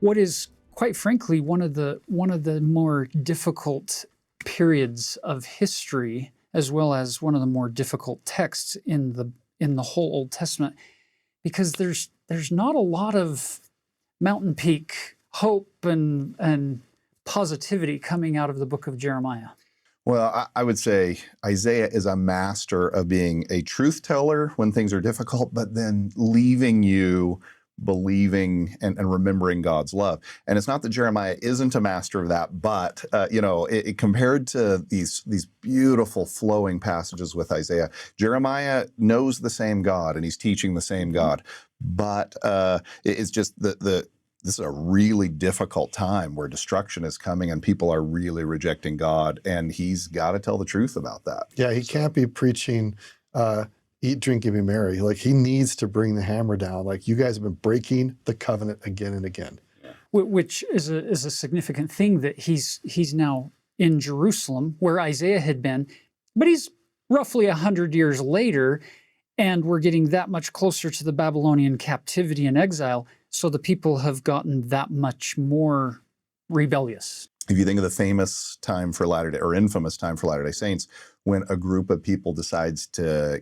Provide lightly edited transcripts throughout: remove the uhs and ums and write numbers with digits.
what is, quite frankly, one of the more difficult periods of history, as well as one of the more difficult texts in the whole Old Testament, because there's not a lot of mountain peak hope and positivity coming out of the book of Jeremiah. Well, I would say Isaiah is a master of being a truth teller when things are difficult, but then leaving you believing and remembering God's love. And it's not that Jeremiah isn't a master of that, but compared to these beautiful flowing passages with Isaiah, Jeremiah knows the same God and he's teaching the same God. But it's just this is a really difficult time where destruction is coming and people are really rejecting God, and he's got to tell the truth about that. Yeah, he can't be preaching, eat, drink, and be merry. Like, he needs to bring the hammer down. Like, you guys have been breaking the covenant again and again. Which is a significant thing, that he's now in Jerusalem, where Isaiah had been, but he's roughly 100 years later, and we're getting that much closer to the Babylonian captivity and exile. So the people have gotten that much more rebellious. If you think of the famous time for Latter-day, or infamous time for Latter-day Saints, when a group of people decides to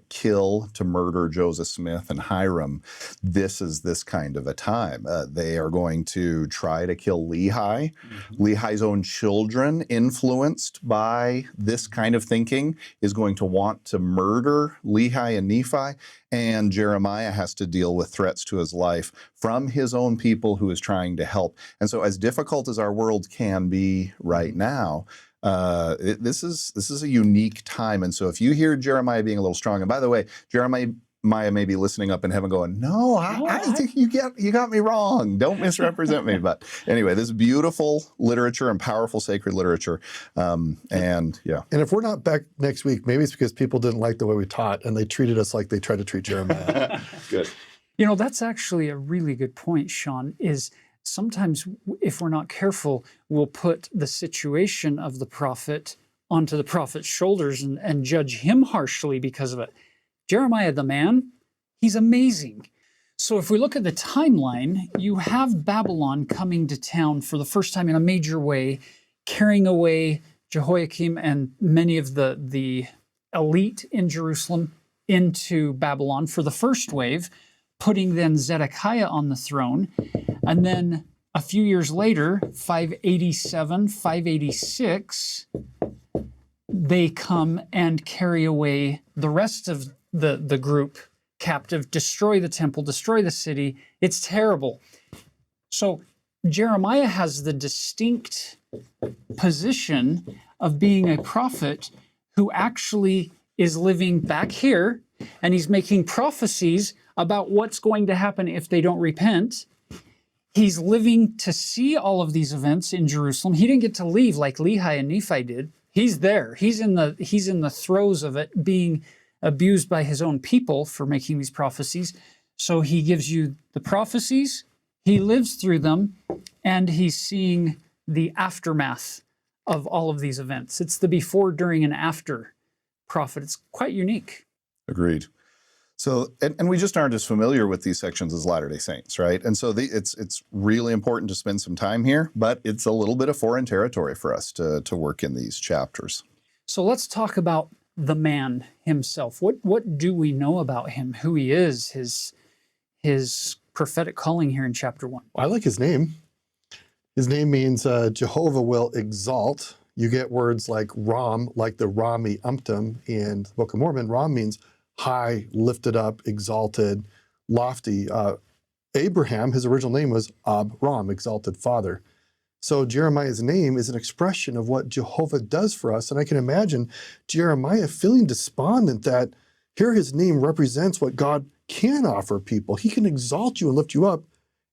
murder Joseph Smith and Hiram, this is this kind of a time. They are going to try to kill Lehi. Mm-hmm. Lehi's own children, influenced by this kind of thinking, is going to want to murder Lehi and Nephi. And Jeremiah has to deal with threats to his life from his own people who is trying to help. And so, as difficult as our world can be right now, this is a unique time. And so if you hear Jeremiah being a little strong, and by the way, Jeremiah may be listening up in heaven going, no, I think you got me wrong. Don't misrepresent me. But anyway, this beautiful literature and powerful sacred literature. And if we're not back next week, maybe it's because people didn't like the way we taught and they treated us like they tried to treat Jeremiah. Good. That's actually a really good point, Shon, is sometimes if we're not careful, we'll put the situation of the prophet onto the prophet's shoulders and judge him harshly because of it. Jeremiah, the man, he's amazing. So if we look at the timeline, you have Babylon coming to town for the first time in a major way, carrying away Jehoiakim and many of the elite in Jerusalem into Babylon for the first wave, putting then Zedekiah on the throne. And then a few years later, 587, 586, they come and carry away the rest of the group captive, destroy the temple, destroy the city. It's terrible. So Jeremiah has the distinct position of being a prophet who actually is living back here, and he's making prophecies about what's going to happen if they don't repent. He's living to see all of these events in Jerusalem. He didn't get to leave like Lehi and Nephi did. He's there. He's in the throes of it, being abused by his own people for making these prophecies. So he gives you the prophecies, he lives through them, and he's seeing the aftermath of all of these events. It's the before, during, and after prophet. It's quite unique. Agreed. So, and we just aren't as familiar with these sections as Latter-day Saints, right? And so it's really important to spend some time here, but it's a little bit of foreign territory for us to work in these chapters. So let's talk about the man himself. What do we know about him, who he is, his prophetic calling here in chapter 1? I like his name. His name means Jehovah will exalt. You get words like Ram, like the Rami Umptum in the Book of Mormon. Ram means high, lifted up, exalted, lofty. Abraham, his original name was Ab-Ram, exalted father. So Jeremiah's name is an expression of what Jehovah does for us. And I can imagine Jeremiah feeling despondent that here his name represents what God can offer people. He can exalt you and lift you up.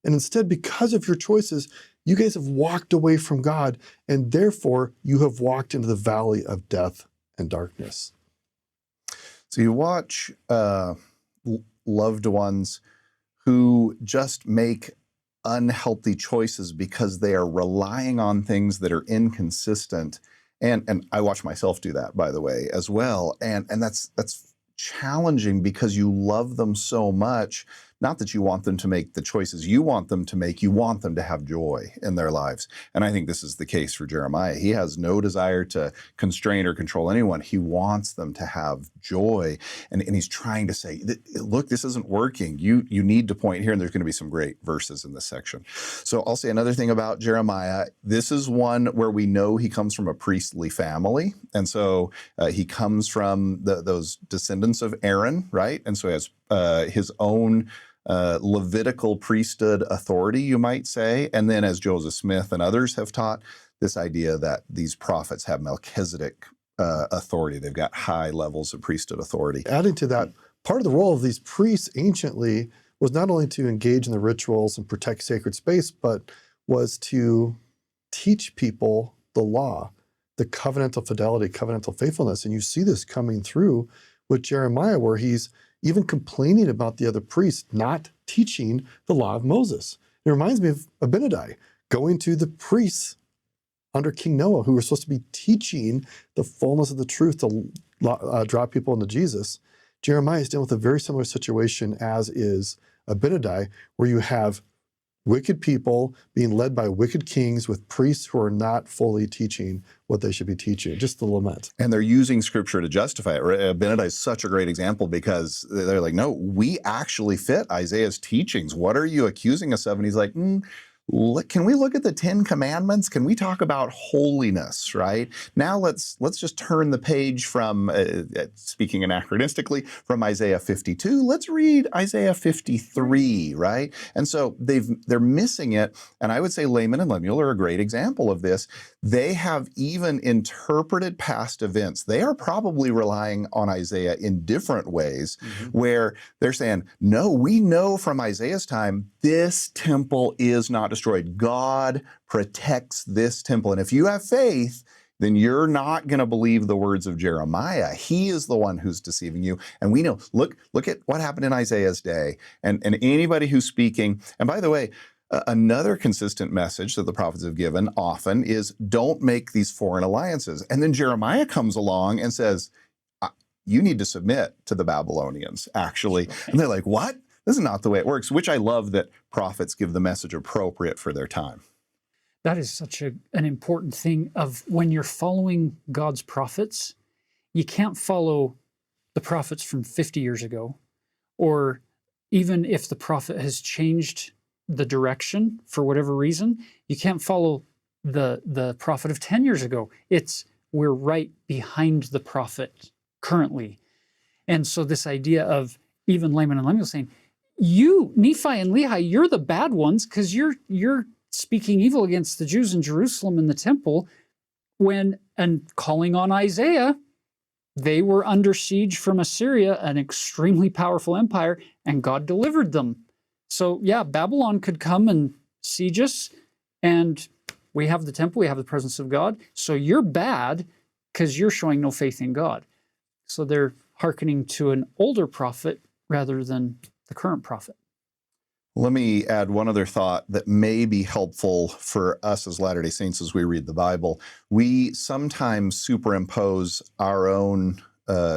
And instead, because of your choices, you guys have walked away from God, and therefore you have walked into the valley of death and darkness. So you watch loved ones who just make unhealthy choices because they are relying on things that are inconsistent. And I watch myself do that, by the way, as well. And that's challenging because you love them so much, not that you want them to make the choices you want them to make, you want them to have joy in their lives. And I think this is the case for Jeremiah. He has no desire to constrain or control anyone. He wants them to have joy. And he's trying to say, look, this isn't working. You need to point here. And there's going to be some great verses in this section. So I'll say another thing about Jeremiah. This is one where we know he comes from a priestly family. And so he comes from those descendants of Aaron, right? And so he has his own Levitical priesthood authority, you might say. And then, as Joseph Smith and others have taught, this idea that these prophets have Melchizedek authority. They've got high levels of priesthood authority. Adding to that, part of the role of these priests anciently was not only to engage in the rituals and protect sacred space, but was to teach people the law, the covenantal fidelity, covenantal faithfulness. And you see this coming through with Jeremiah, where he's even complaining about the other priests not teaching the law of Moses. It reminds me of Abinadi going to the priests under King Noah, who were supposed to be teaching the fullness of the truth to draw people into Jesus. Jeremiah is dealing with a very similar situation as is Abinadi, where you have wicked people being led by wicked kings with priests who are not fully teaching what they should be teaching. Just the lament. And they're using scripture to justify it. Abinadi is such a great example because they're like, no, we actually fit Isaiah's teachings. What are you accusing us of? And he's like, can we look at the 10 Commandments? Can we talk about holiness, right? Now let's just turn the page from, speaking anachronistically, from Isaiah 52. Let's read Isaiah 53, right? And so they're missing it. And I would say Laman and Lemuel are a great example of this. They have even interpreted past events. They are probably relying on Isaiah in different ways, where they're saying, no, we know from Isaiah's time, this temple is not destroyed. God protects this temple. And if you have faith, then you're not going to believe the words of Jeremiah. He is the one who's deceiving you. And we know, look at what happened in Isaiah's day. And anybody who's speaking, and by the way, another consistent message that the prophets have given often is don't make these foreign alliances. And then Jeremiah comes along and says, you need to submit to the Babylonians, actually. And they're like, what? This is not the way it works, which I love that prophets give the message appropriate for their time. That is such an important thing of when you're following God's prophets, you can't follow the prophets from 50 years ago, or even if the prophet has changed the direction for whatever reason, you can't follow the prophet of 10 years ago. We're right behind the prophet currently. And so this idea of even Laman and Lemuel saying, you, Nephi and Lehi, you're the bad ones because you're speaking evil against the Jews in Jerusalem and the temple, and calling on Isaiah. They were under siege from Assyria, an extremely powerful empire, and God delivered them. So yeah, Babylon could come and siege us, and we have the temple, we have the presence of God. So you're bad because you're showing no faith in God. So they're hearkening to an older prophet rather than the current prophet. Let me add one other thought that may be helpful for us as Latter-day Saints as we read the Bible. We sometimes superimpose our own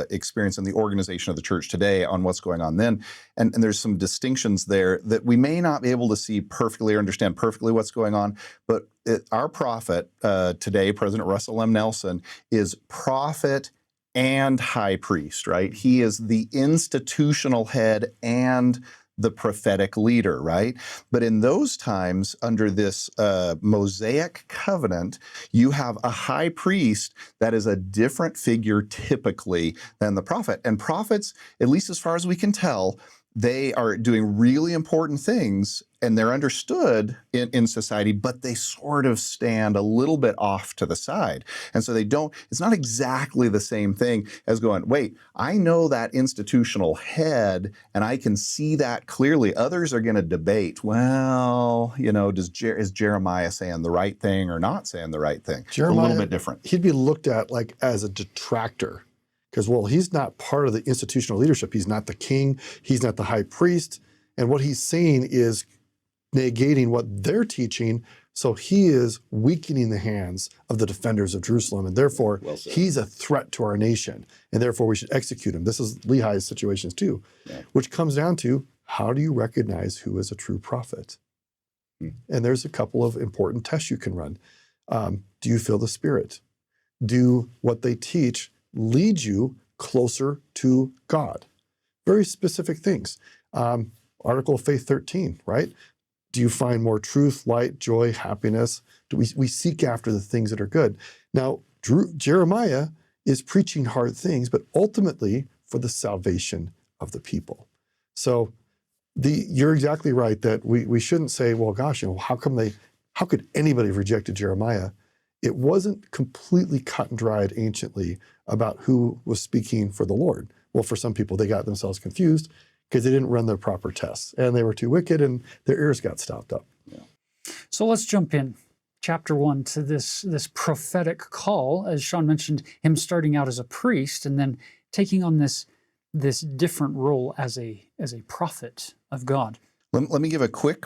experience in the organization of the church today on what's going on then. And there's some distinctions there that we may not be able to see perfectly or understand perfectly what's going on. But our prophet today, President Russell M. Nelson, is prophet and high priest, right? He is the institutional head and the prophetic leader, right? But in those times, under this Mosaic covenant, you have a high priest that is a different figure typically than the prophet. And prophets, at least as far as we can tell, they are doing really important things and they're understood in society, but they sort of stand a little bit off to the side. And so it's not exactly the same thing as going, wait, I know that institutional head and I can see that clearly. Others are going to debate, well, is Jeremiah saying the right thing or not saying the right thing? Jeremiah, a little bit different. He'd be looked at like as a detractor. Because, well, he's not part of the institutional leadership. He's not the king. He's not the high priest. And what he's saying is negating what they're teaching. So he is weakening the hands of the defenders of Jerusalem. And therefore, he's a threat to our nation. And therefore, we should execute him. This is Lehi's situations too, which comes down to how do you recognize who is a true prophet? And there's a couple of important tests you can run. Do you feel the Spirit? Do what they teach lead you closer to God? Very specific things. Article of Faith 13, right? Do you find more truth, light, joy, happiness? Do we seek after the things that are good? Now, Jeremiah is preaching hard things, but ultimately for the salvation of the people. So you're exactly right that we shouldn't say, well, gosh, how could anybody have rejected Jeremiah? It wasn't completely cut and dried anciently about who was speaking for the Lord. Well, for some people, they got themselves confused because they didn't run their proper tests and they were too wicked and their ears got stopped up. Yeah. So let's jump in, chapter 1, to this prophetic call. As Shon mentioned, him starting out as a priest and then taking on this different role as a prophet of God. Let me give a quick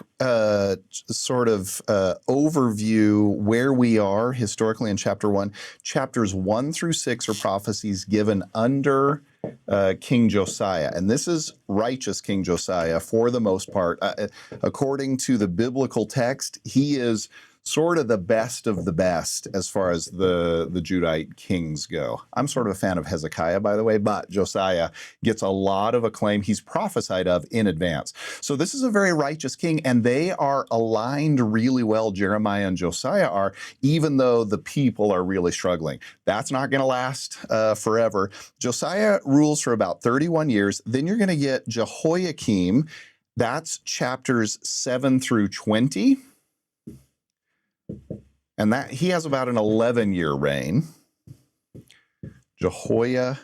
sort of overview where we are historically in chapter 1. Chapters 1 through 6 are prophecies given under King Josiah. And this is righteous King Josiah for the most part. According to the biblical text, he is sort of the best of the best as far as the Judite kings go. I'm sort of a fan of Hezekiah, by the way, but Josiah gets a lot of acclaim. He's prophesied of in advance. So this is a very righteous king, and they are aligned really well, Jeremiah and Josiah are, even though the people are really struggling. That's not going to last forever. Josiah rules for about 31 years. Then you're going to get Jehoiakim. That's chapters 7 through 20. And that he has about an 11-year reign. Jehoiakim.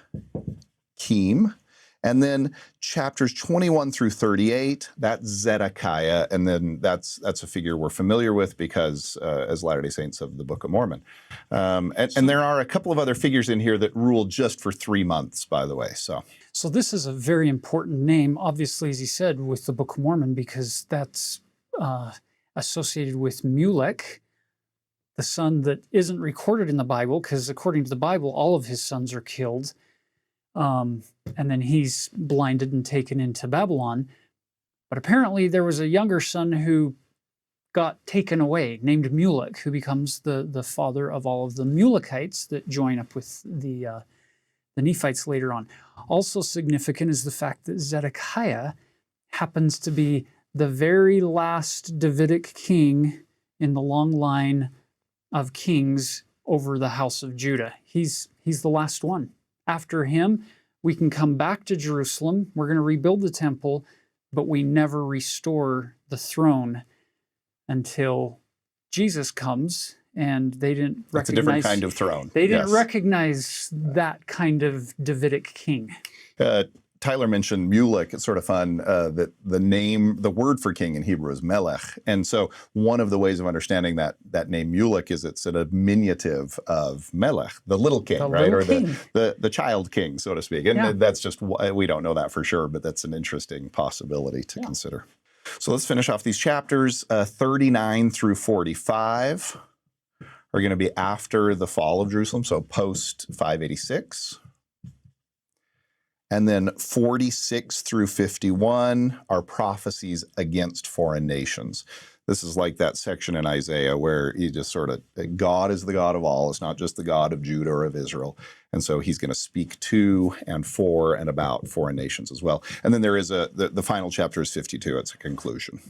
And then chapters 21 through 38, that's Zedekiah. And then that's a figure we're familiar with because as Latter-day Saints of the Book of Mormon. And there are a couple of other figures in here that rule just for 3 months, by the way. So this is a very important name, obviously, as he said, with the Book of Mormon, because that's associated with Mulek, the son that isn't recorded in the Bible, because according to the Bible, all of his sons are killed. And then he's blinded and taken into Babylon. But apparently there was a younger son who got taken away, named Mulek, who becomes the father of all of the Mulekites that join up with the Nephites later on. Also significant is the fact that Zedekiah happens to be the very last Davidic king in the long line of kings over the house of Judah. He's the last one. After him, we can come back to Jerusalem. We're going to rebuild the temple, but we never restore the throne until Jesus comes, and they didn't recognize... It's a different kind of throne. They didn't recognize that kind of Davidic king. Tyler mentioned Mulek. It's sort of fun that the word for king in Hebrew is melech. And so one of the ways of understanding that name Mulek is it's a diminutive of melech, the little king, right? Or the child king, so to speak. And that's just, we don't know that for sure, but that's an interesting possibility to consider. So let's finish off these chapters. 39 through 45 are going to be after the fall of Jerusalem, so post 586. And then 46 through 51 are prophecies against foreign nations. This is like that section in Isaiah where he just sort of, God is the God of all. It's not just the God of Judah or of Israel. And so he's going to speak to and for and about foreign nations as well. And then there is the final chapter is 52. It's a conclusion.